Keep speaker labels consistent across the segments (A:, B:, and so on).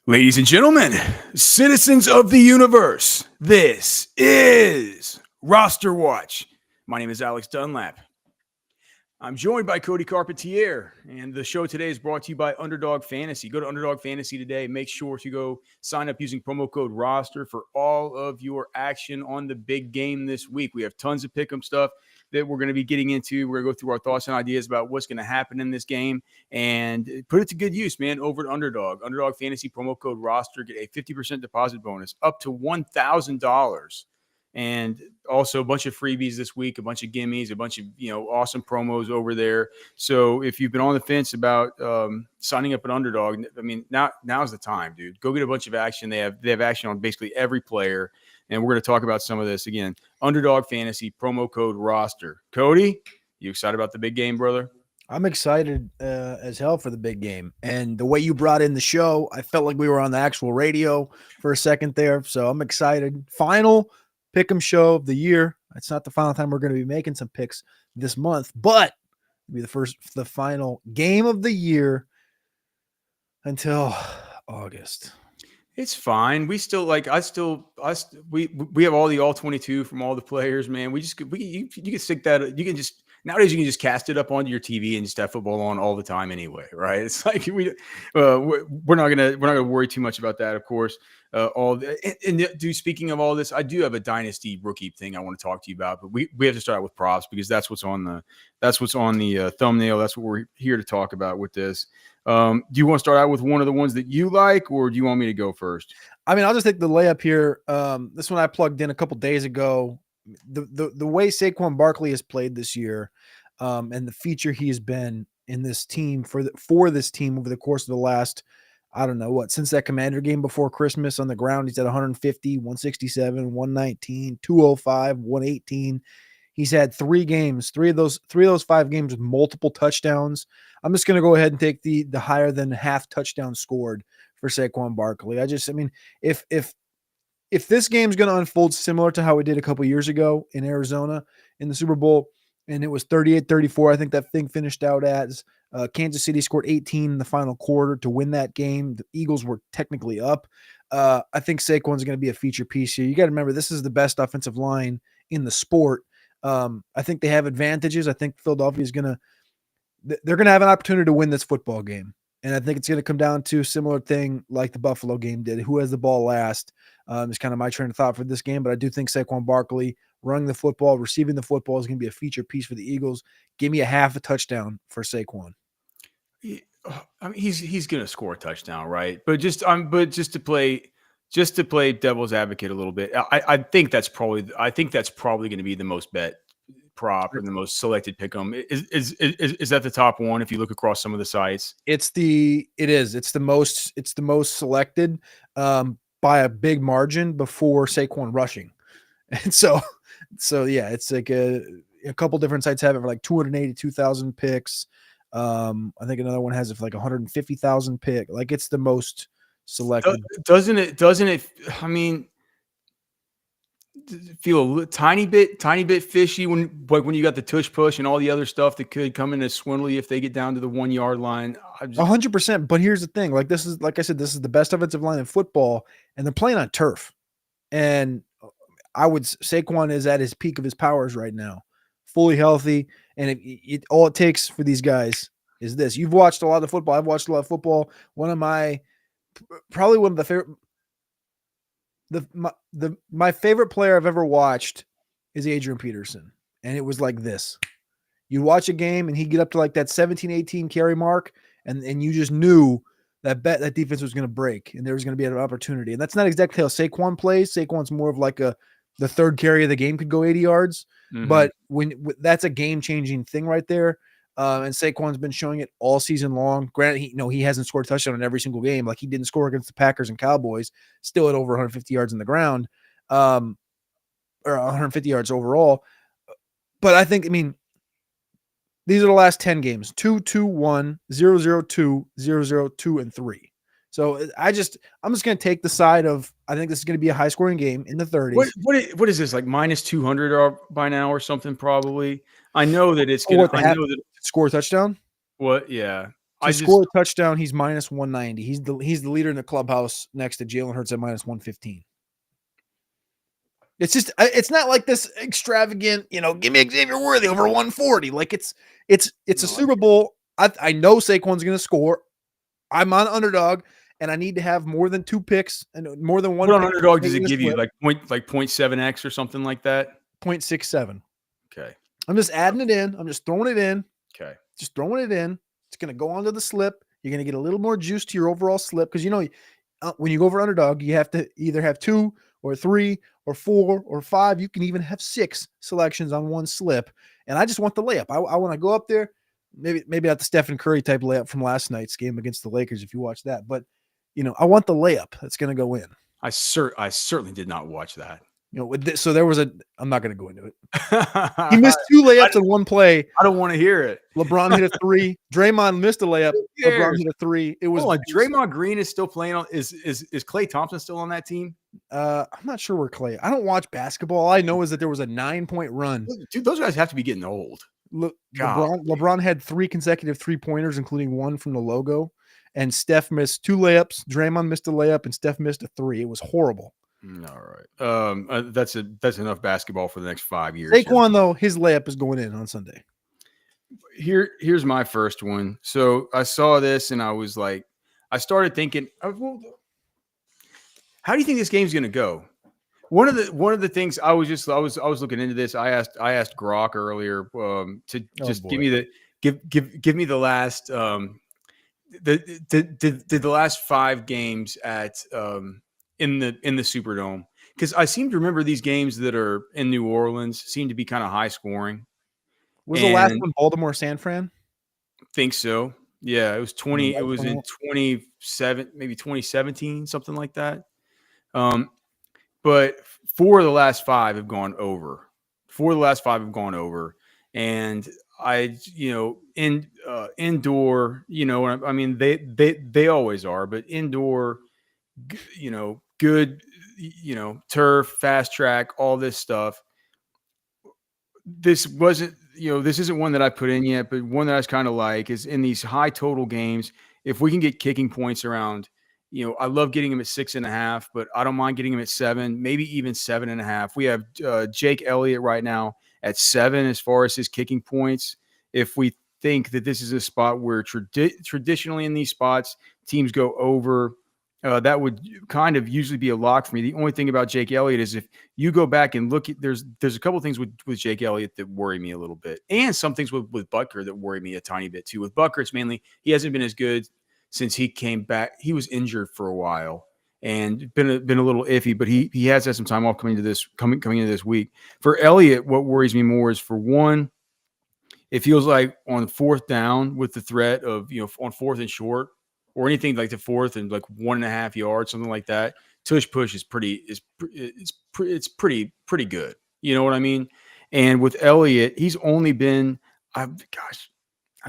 A: Ladies and gentlemen, citizens of the universe, this is RosterWatch. My name is Alex Dunlap. I'm joined by Cody Carpentier, and the show today is brought to you by Underdog Fantasy. Go to Underdog Fantasy today. Make sure to go sign up using promo code ROSTER for all of your action on the big game this week. We have tons of pick'em stuff that we're going to be getting into. We're going to go through our thoughts and ideas about what's going to happen in this game and put it to good use, man, over at Underdog. Underdog Fantasy promo code ROSTER. Get a 50% deposit bonus up to $1,000. And also a bunch of freebies this week, a bunch of gimmies, a bunch of, awesome promos over there. So if you've been on the fence about signing up an Underdog, I mean, now's the time, dude. Go get a bunch of action. They have action on basically every player. And we're going to talk about some of this again. Underdog Fantasy, promo code ROSTER. Cody, you excited about the big game, brother?
B: I'm excited as hell for the big game. And the way you brought in the show, I felt like we were on the actual radio for a second there. So I'm excited. Final pick'em show of the year. It's not the final time we're going to be making some picks this month, but it'll be the final game of the year until August.
A: It's fine. We still we have all 22 from all the players, man. You can stick that. You can just nowadays you can just cast it up onto your TV and just have football on all the time anyway, right? It's like we're not gonna worry too much about that, of course. Speaking of all this, I do have a dynasty rookie thing I want to talk to you about, but we have to start out with props because that's what's on the thumbnail. That's what we're here to talk about with this. Do you want to start out with one of the ones that you like, or do you want me to go first?
B: I mean, I'll just take the layup here. This one I plugged in a couple days ago. The way Saquon Barkley has played this year, and the feature he has been in this team for this team over the course of the last, I don't know what, since that Commander game before Christmas on the ground, he's at 150, 167, 119, 205, 118. He's had three of those 5 games with multiple touchdowns. I'm just going to go ahead and take the higher than half touchdown scored for Saquon Barkley. If this game's going to unfold similar to how it did a couple years ago in Arizona in the Super Bowl, and it was 38-34, I think that thing finished out as Kansas City scored 18 in the final quarter to win that game. The Eagles were technically up. I think Saquon's going to be a feature piece here. You got to remember, this is the best offensive line in the sport. I think they have advantages. I think Philadelphia is they're going to have an opportunity to win this football game. And I think it's going to come down to a similar thing like the Buffalo game did. Who has the ball last is kind of my train of thought for this game. But I do think Saquon Barkley running the football, receiving the football is going to be a feature piece for the Eagles. Give me a half a touchdown for Saquon.
A: I mean, he's going to score a touchdown, right? But just to play devil's advocate a little bit, I think that's probably going to be the most bet prop and the most selected pick'em. Is that the top one if you look across some of the sites?
B: It's the most selected by a big margin before Saquon rushing. And so yeah, it's like a couple different sites have it for like 282,000 picks. I think another one has it for like 150,000 pick. Like it's the most selected.
A: Doesn't it? I mean, feel a tiny bit fishy when you got the tush push and all the other stuff that could come in as swindly if they get down to the 1 yard line.
B: 100%. But here's the thing: like I said, this is the best offensive line in football, and they're playing on turf. And Saquon is at his peak of his powers right now, fully healthy. And all it takes for these guys is this. You've watched a lot of football. I've watched a lot of football. Probably one of the favorite. My favorite player I've ever watched is Adrian Peterson. And it was like this. You watch a game and he'd get up to like that 17-18 carry mark, and you just knew that defense was going to break and there was going to be an opportunity. And that's not exactly how Saquon plays. Saquon's more of like the third carry of the game could go 80 yards. Mm-hmm. But that's a game-changing thing right there. And Saquon's been showing it all season long. Granted, he hasn't scored a touchdown in every single game. Like he didn't score against the Packers and Cowboys, still at over 150 yards in the ground, or 150 yards overall. But I think, these are the last 10 games: 2-2-1, 0-0-2, 0-0-2, and 3. So I'm just going to take the side of, I think this is going to be a high scoring game in the 30s.
A: What is this, like minus 200 or by now or something? Probably. I know that it's going to.
B: Score a touchdown.
A: What? Yeah.
B: To score a touchdown, he's minus 190. He's the leader in the clubhouse next to Jalen Hurts at minus 115. It's not like this extravagant, give me Xavier Worthy over 140. Like it's a Super Bowl. I know Saquon's going to score. I'm on Underdog, and I need to have more than 2 picks and more than one.
A: What on Underdog does it give you? Like 0.7x or something like that?
B: 0.67.
A: Okay.
B: I'm just adding it in. I'm just throwing it in.
A: Okay.
B: Just throwing it in. It's going to go onto the slip. You're going to get a little more juice to your overall slip because, when you go over Underdog, you have to either have 2 or 3 or 4 or 5. You can even have 6 selections on one slip. And I just want the layup. I want to go up there, maybe not the Stephen Curry type layup from last night's game against the Lakers if you watch that. But, I want the layup that's going to go in.
A: I certainly did not watch that.
B: So there was I'm not going to go into it. He missed 2 layups in one play.
A: I don't want to hear it.
B: LeBron hit a 3. Draymond missed a layup. LeBron hit a 3. It was
A: Draymond Green is still playing on. Is Klay Thompson still on that team?
B: I'm not sure where Klay. I don't watch basketball. All I know is that there was a 9-point run.
A: Dude, those guys have to be getting old.
B: LeBron had 3 consecutive 3-pointers, including 1 from the logo. And Steph missed 2 layups. Draymond missed a layup, and Steph missed a 3. It was horrible.
A: All right. That's enough basketball for the next 5 years.
B: Saquon, though, his layup is going in on Sunday.
A: Here's my first one. So I saw this and I was like, I started thinking, well, how do you think this game's going to go? One of the things I was looking into this. I asked Grok earlier to just give me the last the last 5 games at in the Superdome, because I seem to remember these games that are in New Orleans seem to be kind of high scoring.
B: Was the last one Baltimore San Fran?
A: Think so. Yeah, it was 20. It was in 27, maybe 2017, something like that. But 4 of the last 5 have gone over. 4 of the last 5 have gone over, and indoor, I mean, they always are, but indoor, good, turf, fast track, all this stuff. This wasn't, this isn't one that I put in yet, but one that I was kind of like is in these high total games. If we can get kicking points around, I love getting them at 6.5, but I don't mind getting them at 7, maybe even 7.5. We have Jake Elliott right now at 7 as far as his kicking points. If we think that this is a spot where traditionally in these spots teams go over, that would kind of usually be a lock for me. The only thing about Jake Elliott is if you go back and look at, there's a couple of things with Jake Elliott that worry me a little bit, and some things with Butker that worry me a tiny bit too. With Butker, it's mainly he hasn't been as good since he came back. He was injured for a while and been a little iffy, but he has had some time off coming into this week. For Elliott, what worries me more is, for one, it feels like on 4th down with the threat of, on 4th and short, or anything like the 4th and like 1.5 yards, something like that, tush push is pretty good. You know what I mean? And with Elliott, he's only been, I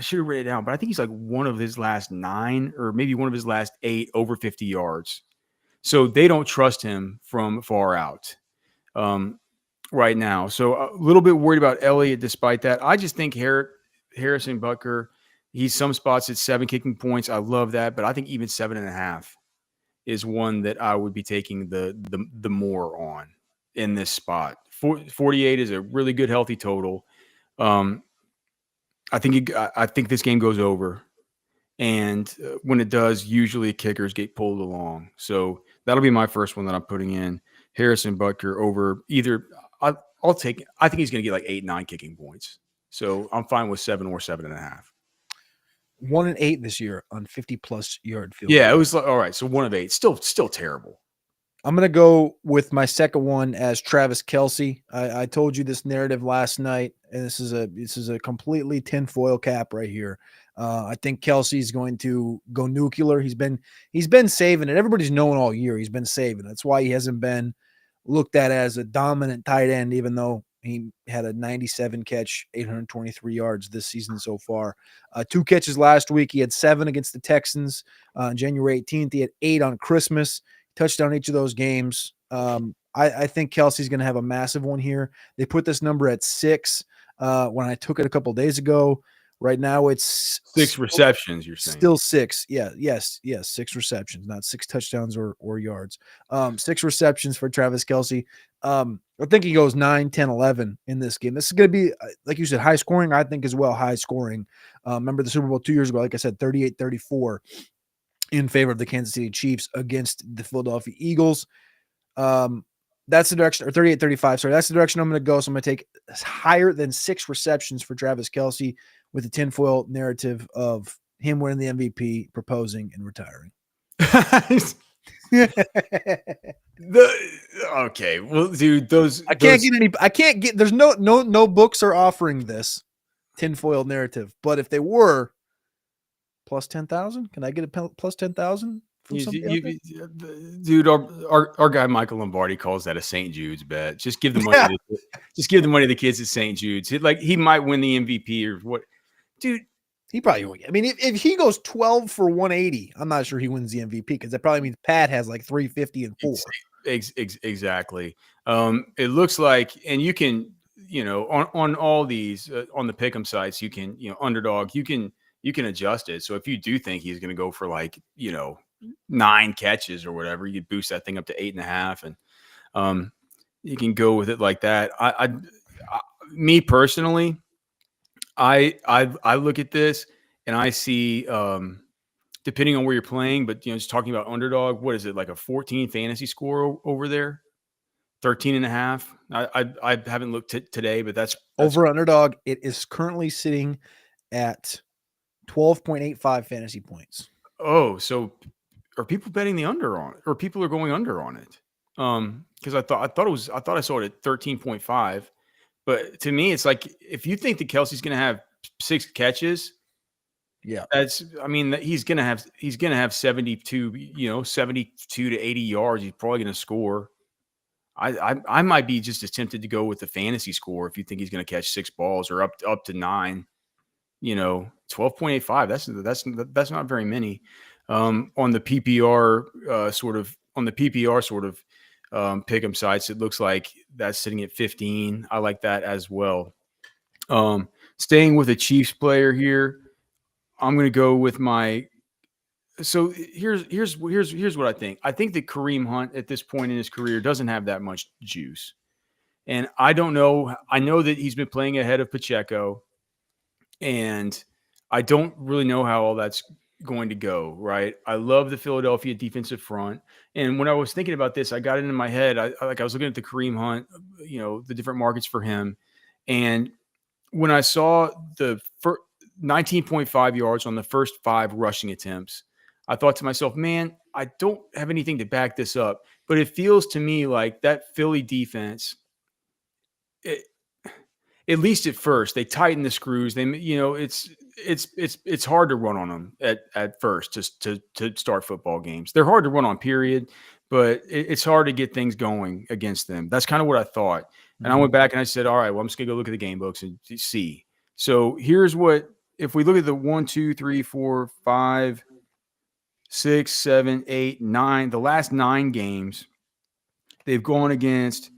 A: should have written it down, but I think he's like one of his last 9 or maybe one of his last 8 over 50 yards. So they don't trust him from far out right now. So a little bit worried about Elliott despite that. I just think Harrison Butker, he's some spots at 7 kicking points. I love that, but I think even 7.5 is one that I would be taking the more on in this spot. 48 is a really good, healthy total. I think this game goes over, and when it does, usually kickers get pulled along. So that'll be my first one that I'm putting in. Harrison Butker over either. I'll take. I think he's going to get like 8-9 kicking points. So I'm fine with 7 or 7.5.
B: 1 and 8 this year on 50+ yard field.
A: Yeah, it was like, all right. So 1 of 8, still terrible.
B: I'm going to go with my second one as Travis Kelce. I told you this narrative last night, and this is a completely tinfoil cap right here. I think Kelce's going to go nuclear. He's been saving it. Everybody's known all year he's been saving it. That's why he hasn't been looked at as a dominant tight end, even though he had a 97 catch, 823 yards this season so far. 2 catches last week. He had 7 against the Texans on January 18th. He had 8 on Christmas. Touchdown each of those games. I think Kelce's going to have a massive one here. They put this number at 6 when I took it a couple days ago. Right now, it's
A: 6 receptions, you're saying.
B: still 6. Yeah, yes, 6 receptions, not 6 touchdowns or yards. 6 receptions for Travis Kelce. I think he goes 9, 10, 11 in this game. This is going to be, like you said, high scoring. I think as well, high scoring. Remember the Super Bowl 2 years ago, like I said, 38-34 in favor of the Kansas City Chiefs against the Philadelphia Eagles. That's the direction, or 38-35. Sorry, that's the direction I'm going to go. So I'm going to take higher than 6 receptions for Travis Kelce with the tinfoil narrative of him winning the MVP, proposing, and retiring.
A: Okay, well, dude,
B: I can't get. There's no books are offering this tinfoil narrative, but if they were, plus 10,000, can I get a plus 10,000?
A: Dude, our guy Michael Lombardi calls that a St. Jude's bet. Just give the money. Just give the money to the kids at St. Jude's. He might win the MVP or what, dude.
B: He probably won't. I mean, if he goes 12 for 180, I'm not sure he wins the MVP because that probably means Pat has like 350 and 4.
A: Exactly. It looks like, and you can, on all these on the pick'em sites, you can, Underdog, you can adjust it. So if you do think he's going to go for 9 catches or whatever, you boost that thing up to 8.5, and you can go with it like that. Me personally, I look at this and I see, depending on where you're playing, but just talking about Underdog, what is it, like a 14 fantasy score over there? 13.5. I haven't looked today, but that's
B: over Underdog. It is currently sitting at 12.85 fantasy points.
A: Oh, so are people betting the under on it, or people are going under on it? Because I thought I saw it at 13.5, but to me, it's like if you think that Kelce's going to have 6 catches,
B: yeah,
A: he's going to have 72, 72 to 80 yards. He's probably going to score. I might be just as tempted to go with the fantasy score if you think he's going to catch 6 balls or up to 9. 12.85. That's not very many. On the PPR sort of pick'em sites, it looks like that's sitting at 15. I like that as well. Staying with a Chiefs player here, I'm going to go with my. So here's what I think. I think that Kareem Hunt at this point in his career doesn't have that much juice, and I don't know. I know that he's been playing ahead of Pacheco, and I don't really know how all that's going to go, right? I love the Philadelphia defensive front. And when I was thinking about this, I got it in my head. I was looking at the Kareem Hunt, the different markets for him. And when I saw the 19.5 yards on the first 5 rushing attempts, I thought to myself, man, I don't have anything to back this up. But it feels to me like that Philly defense, at least at first, they tighten the screws. They, it's hard to run on them at first just to start football games. They're hard to run on, period, but it's hard to get things going against them. That's kind of what I thought. And I went back and I said, all right, well, I'm just gonna go look at the game books and see. So here's what, if we look at the 1, 2, 3, 4, 5, 6, 7, 8, 9, the last 9 games, they've gone against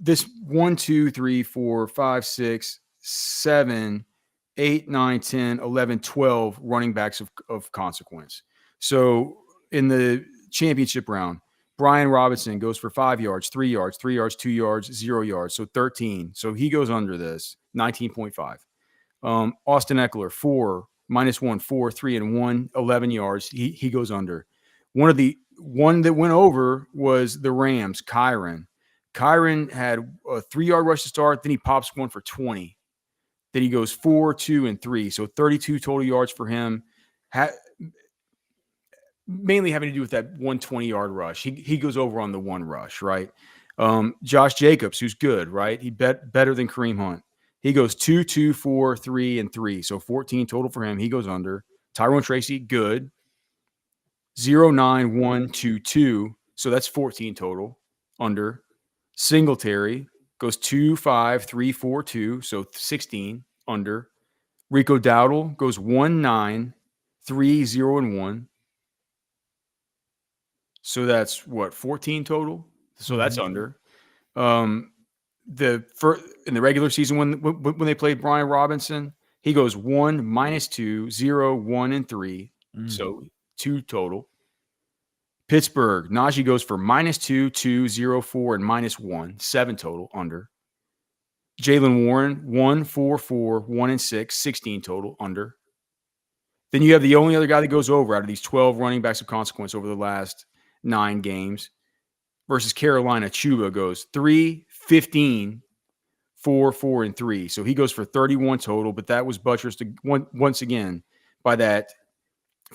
A: this 1, 2, 3, 4, 5, 6, 7, 8, 9, 10, 11, 12 running backs of consequence. So in the championship round, Brian Robinson goes for 5 yards, 3 yards, 3 yards, 2 yards, 0 yards. So 13. So he goes under this, 19.5. Austin Eckler, 4, -1, 4, 3, and 1, 11 yards. He goes under. One that went over was the Rams, Kyron. Kyron had a 3-yard rush to start. Then he pops one for 20. Then he goes 4, 2, and 3. So 32 total yards for him. Mainly having to do with that 120-yard rush. He goes over on the 1 rush, right? Josh Jacobs, who's good, right? He better than Kareem Hunt. He goes 2, 2, 4, 3, and 3. So 14 total for him. He goes under. Tyrone Tracy, good. 0, 9, 1, 2, 2. So that's 14 total, under. Singletary goes 2, 5, 3, 4, 2. So 16, under. Rico Dowdle goes 1, 9, 3, 0, and 1. So that's what, 14 total? So that's under. In the regular season when they played Brian Robinson, He goes 1, -2, 0, 1, and 3. So 2 total. Pittsburgh, Najee goes for -2, 2, 0, 4, and -1, 7 total under. Jalen Warren, 1, 4, 4, 1, and 6, 16 total under. Then you have the only other guy that goes over out of these 12 running backs of consequence over the last 9 games versus Carolina. Chuba goes 3, 15, 4, 4, and 3. So he goes for 31 total, but that was buttressed once again by that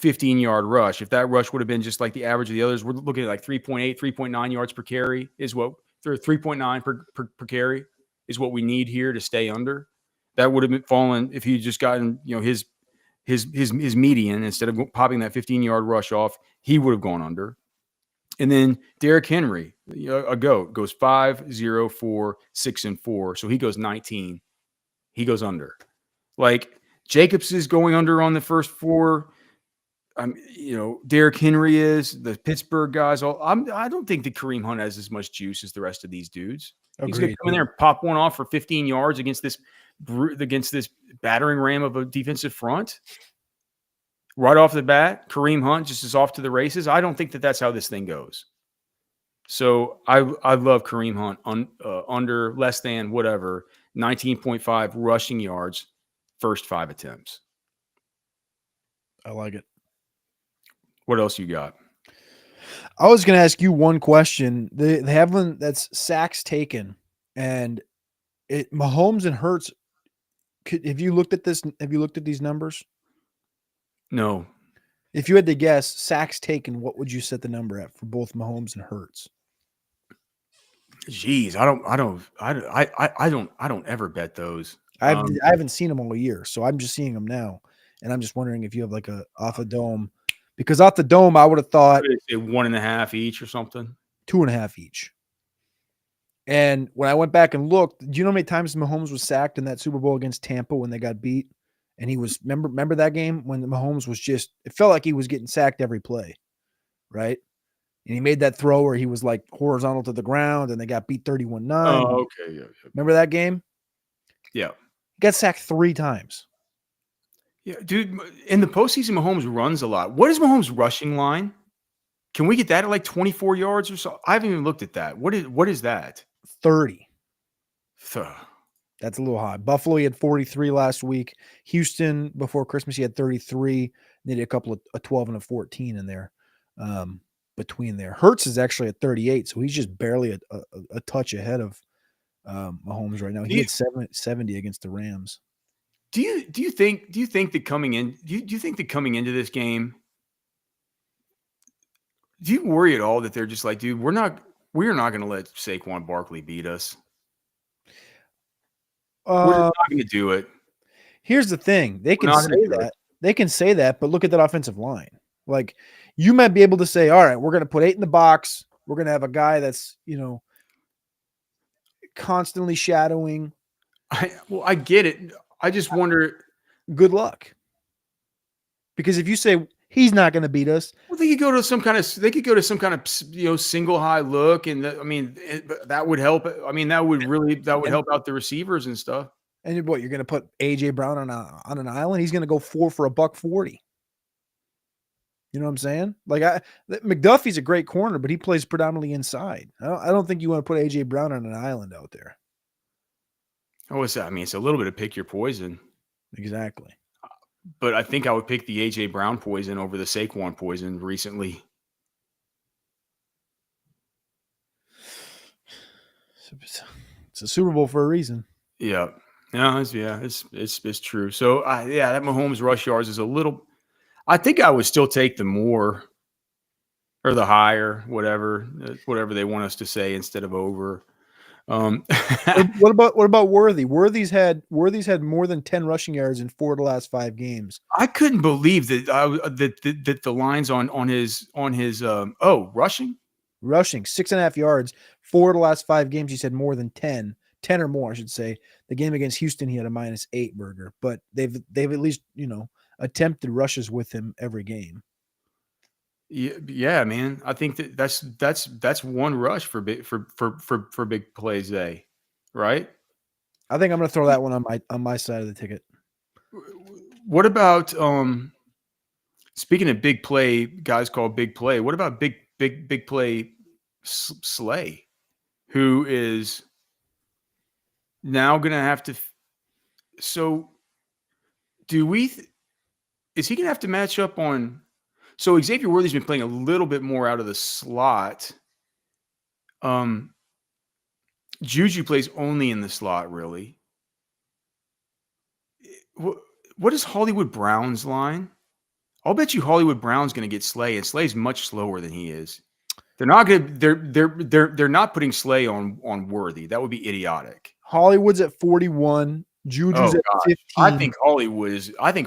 A: 15-yard rush. If that rush would have been just like the average of the others, we're looking at like 3.8, 3.9 yards per carry is what 3.9 per carry is what we need here to stay under. That would have been fallen if he just gotten, his median instead of popping that 15-yard rush off, he would have gone under. And then Derrick Henry, a GOAT, goes 5, 0, 4, 6, and 4. So he goes 19. He goes under. Like Jacobs is going under on the first 4. Derrick Henry is, the Pittsburgh guys. I don't think that Kareem Hunt has as much juice as the rest of these dudes.
B: Agreed.
A: He's going to come in there and pop one off for 15 yards against this battering ram of a defensive front. Right off the bat, Kareem Hunt just is off to the races. I don't think that that's how this thing goes. So I love Kareem Hunt under less than whatever 19.5 rushing yards, first 5 attempts.
B: I like it.
A: What else you got?
B: I was going to ask you one question. They have one that's sacks taken, and Mahomes and Hurts. Have you looked at this? Have you looked at these numbers?
A: No.
B: If you had to guess sacks taken, what would you set the number at for both Mahomes and Hurts?
A: Jeez, I don't ever bet those.
B: I haven't seen them all year, so I'm just seeing them now, and I'm just wondering if you have like a off the dome, because off the dome I would have thought
A: 1.5 each or something,
B: 2.5 each. And when I went back and looked, do you know how many times Mahomes was sacked in that Super Bowl against Tampa when they got beat? And he was remember that game when Mahomes was it felt like he was getting sacked every play, right? And he made that throw where he was like horizontal to the ground and they got beat 31-9.
A: Oh, okay. Yeah.
B: Remember that game?
A: Yeah.
B: He got sacked 3 times.
A: Yeah, dude, in the postseason, Mahomes runs a lot. What is Mahomes' rushing line? Can we get that at like 24 yards or so? I haven't even looked at that. What is that?
B: 30.
A: Ugh.
B: That's a little high. Buffalo, he had 43 last week. Houston, before Christmas, he had 33. They did a couple of a 12 and a 14 in there between there. Hurts is actually at 38, so he's just barely a touch ahead of Mahomes right now. He had 70 against the Rams.
A: Do you think that coming into this game, do you worry at all that they're just like, dude, we're not going to let Saquon Barkley beat us? We're just not going to do it.
B: Here's the thing. They can say that. They can say that, but look at that offensive line. Like, you might be able to say, all right, we're going to put 8 in the box. We're going to have a guy that's, constantly shadowing.
A: I get it. I just wonder.
B: Good luck. Because if you say he's not going to beat us,
A: well, they could go to some kind of single high look, and that would help. I mean, that would help out the receivers and stuff.
B: And what, you're going to put AJ Brown on an island? He's going to go 4 for $140. You know what I'm saying? Like, McDuffie's a great corner, but he plays predominantly inside. I don't think you want to put AJ Brown on an island out there.
A: Oh, it's a little bit of pick your poison.
B: Exactly.
A: But I think I would pick the AJ Brown poison over the Saquon poison recently.
B: It's a Super Bowl for a reason.
A: Yeah. No, it's true. So that Mahomes rush yards is a little. I think I would still take the more or the higher, whatever they want us to say instead of over.
B: What about Worthy? Worthy's had more than 10 rushing yards in 4 of the last 5 games.
A: I couldn't believe that that the lines on his rushing
B: 6.5 yards, 4 of the last 5 games. He's had more than 10 or more, I should say. The game against Houston, he had a -8 burger, but they've at least attempted rushes with him every game.
A: Yeah, man. I think that's one rush for big plays day, right?
B: I think I'm going to throw that one on my side of the ticket.
A: What about speaking of big play, guys called big play? What about big play Slay, who is now going to have to? So, do we? Is he going to have to match up on? So Xavier Worthy's been playing a little bit more out of the slot. Juju plays only in the slot, really. What is Hollywood Brown's line? I'll bet you Hollywood Brown's going to get Slay, and Slay's much slower than he is. They're not going to. They're not putting Slay on Worthy. That would be idiotic.
B: Hollywood's at 41. Juju's at 15.
A: I think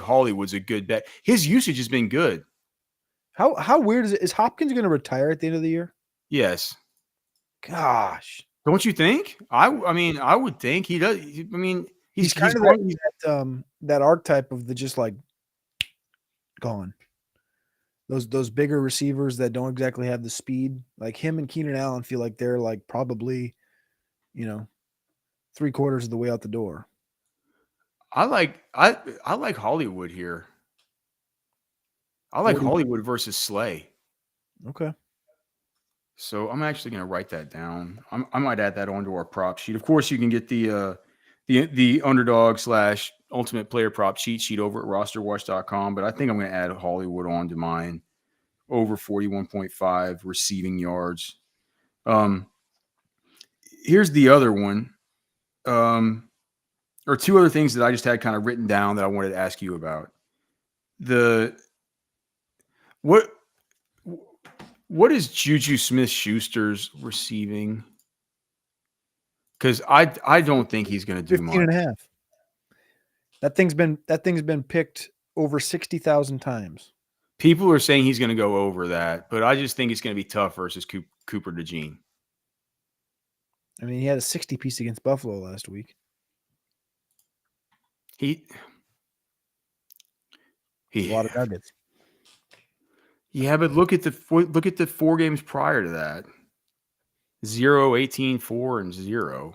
A: Hollywood's a good bet. His usage has been good.
B: How weird is it? Is Hopkins going to retire at the end of the year?
A: Yes.
B: Gosh.
A: Don't you think? I mean, I would think he does. I mean,
B: he's kind of that archetype of the just like gone. Those bigger receivers that don't exactly have the speed, like him and Keenan Allen, feel like they're like probably, 3/4 of the way out the door.
A: I like Hollywood here. I like Hollywood versus Slay.
B: Okay.
A: So I'm actually going to write that down. I might add that onto our prop sheet. Of course, you can get the Underdog / Ultimate Player Prop cheat sheet over at RosterWatch.com. But I think I'm going to add Hollywood onto mine. Over 41.5 receiving yards. Here's the other one. Or two other things that I just had kind of written down that I wanted to ask you about. What is Juju Smith-Schuster's receiving? Because I don't think he's going to do
B: 15.5. That thing's been picked over 60,000 times.
A: People are saying he's going to go over that, but I just think it's going to be tough versus Cooper DeJean.
B: I mean, he had a 60 piece against Buffalo last week.
A: He
B: a lot of nuggets.
A: Yeah, but look at the 4 games prior to that. 0, 18, 4, and 0.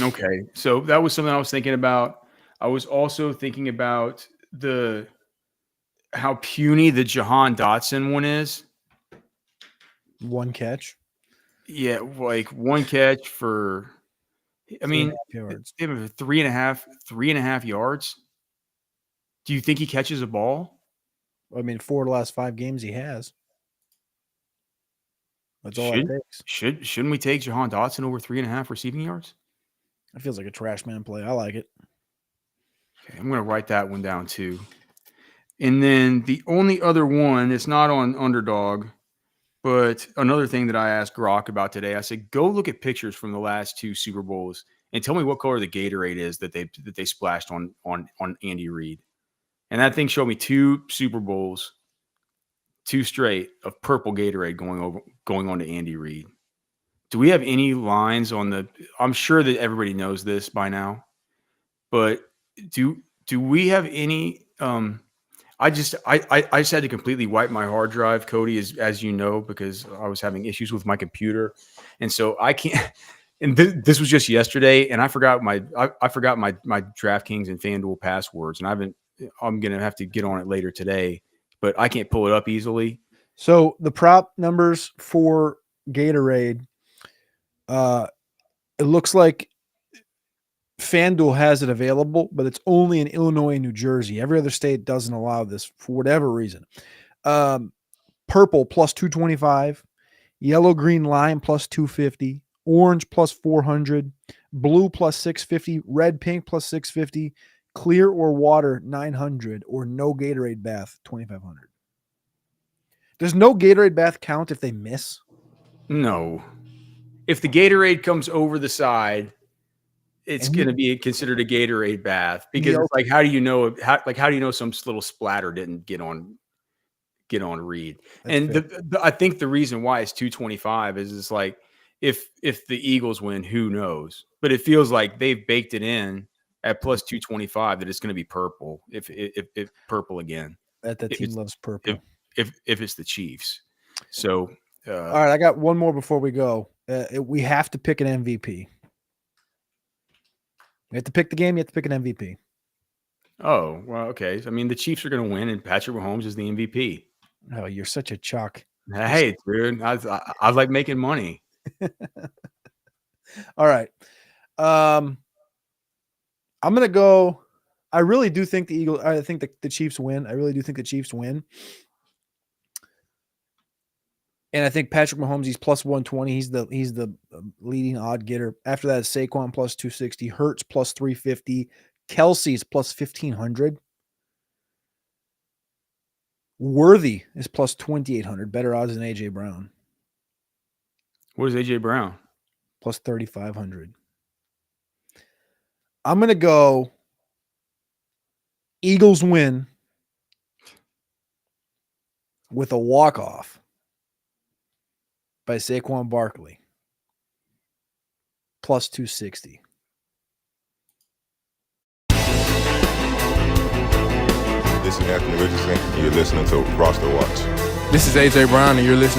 A: Okay, so that was something I was thinking about. I was also thinking about how puny the Jahan Dotson one is.
B: 1 catch.
A: Yeah, like 1 catch for. I mean, 3.5 yards. Do you think he catches a ball?
B: I mean, 4 of the last 5 games he has. That's all it takes.
A: Shouldn't we take Jahan Dotson over 3.5 receiving yards?
B: That feels like a trash man play. I like it.
A: Okay, I'm going to write that one down too. And then the only other one, it's not on Underdog, but another thing that I asked Grok about today, I said, go look at pictures from the last 2 Super Bowls and tell me what color the Gatorade is that they splashed on Andy Reid. And that thing showed me 2 Super Bowls, 2 straight of purple Gatorade going on to Andy Reid. Do we have any lines on the? I'm sure that everybody knows this by now, but do we have any? I just had to completely wipe my hard drive, Cody, as you know, because I was having issues with my computer, and so I can't. And this was just yesterday, and I forgot my DraftKings and FanDuel passwords, and I'm gonna have to get on it later today, but I can't pull it up easily.
B: So the prop numbers for Gatorade, it looks like FanDuel has it available, but it's only in Illinois and New Jersey. Every other state doesn't allow this for whatever reason. Purple plus 225, yellow, green, lime plus 250, orange plus 400, blue plus 650, red, pink plus 650, clear or water 900, or no Gatorade bath 2,500. Does no Gatorade bath count if they miss?
A: No. If the Gatorade comes over the side, it's going to be considered a Gatorade bath, because it's like, how do you know? How do you know some little splatter didn't get on Reed? And I think the reason why it's 225 is it's like, if the Eagles win, who knows? But it feels like they've baked it in at plus 225 that it's going to be purple. If purple again,
B: that team loves purple.
A: If it's the Chiefs. So
B: all right, I got one more before we go. We have to pick an MVP. You have to pick the game. You have to pick an MVP.
A: Oh, well, okay. I mean, the Chiefs are going to win, and Patrick Mahomes is the MVP.
B: Oh, you're such a chalk.
A: Hey, dude, I like making money.
B: All right. I'm gonna go. I really do think I think the Chiefs win. I really do think the Chiefs win. And I think Patrick Mahomes, he's plus 120. He's the leading odd getter. After that, Saquon plus 260, Hurts plus 350, Kelce's plus 1500. Worthy is plus 2,800. Better odds than AJ Brown.
A: What is AJ Brown?
B: Plus 3,500. I'm gonna go Eagles win with a walk-off by Saquon Barkley. Plus 260.
C: This is Anthony Richardson, and you're listening to RosterWatch.
D: This is AJ Brown, and you're listening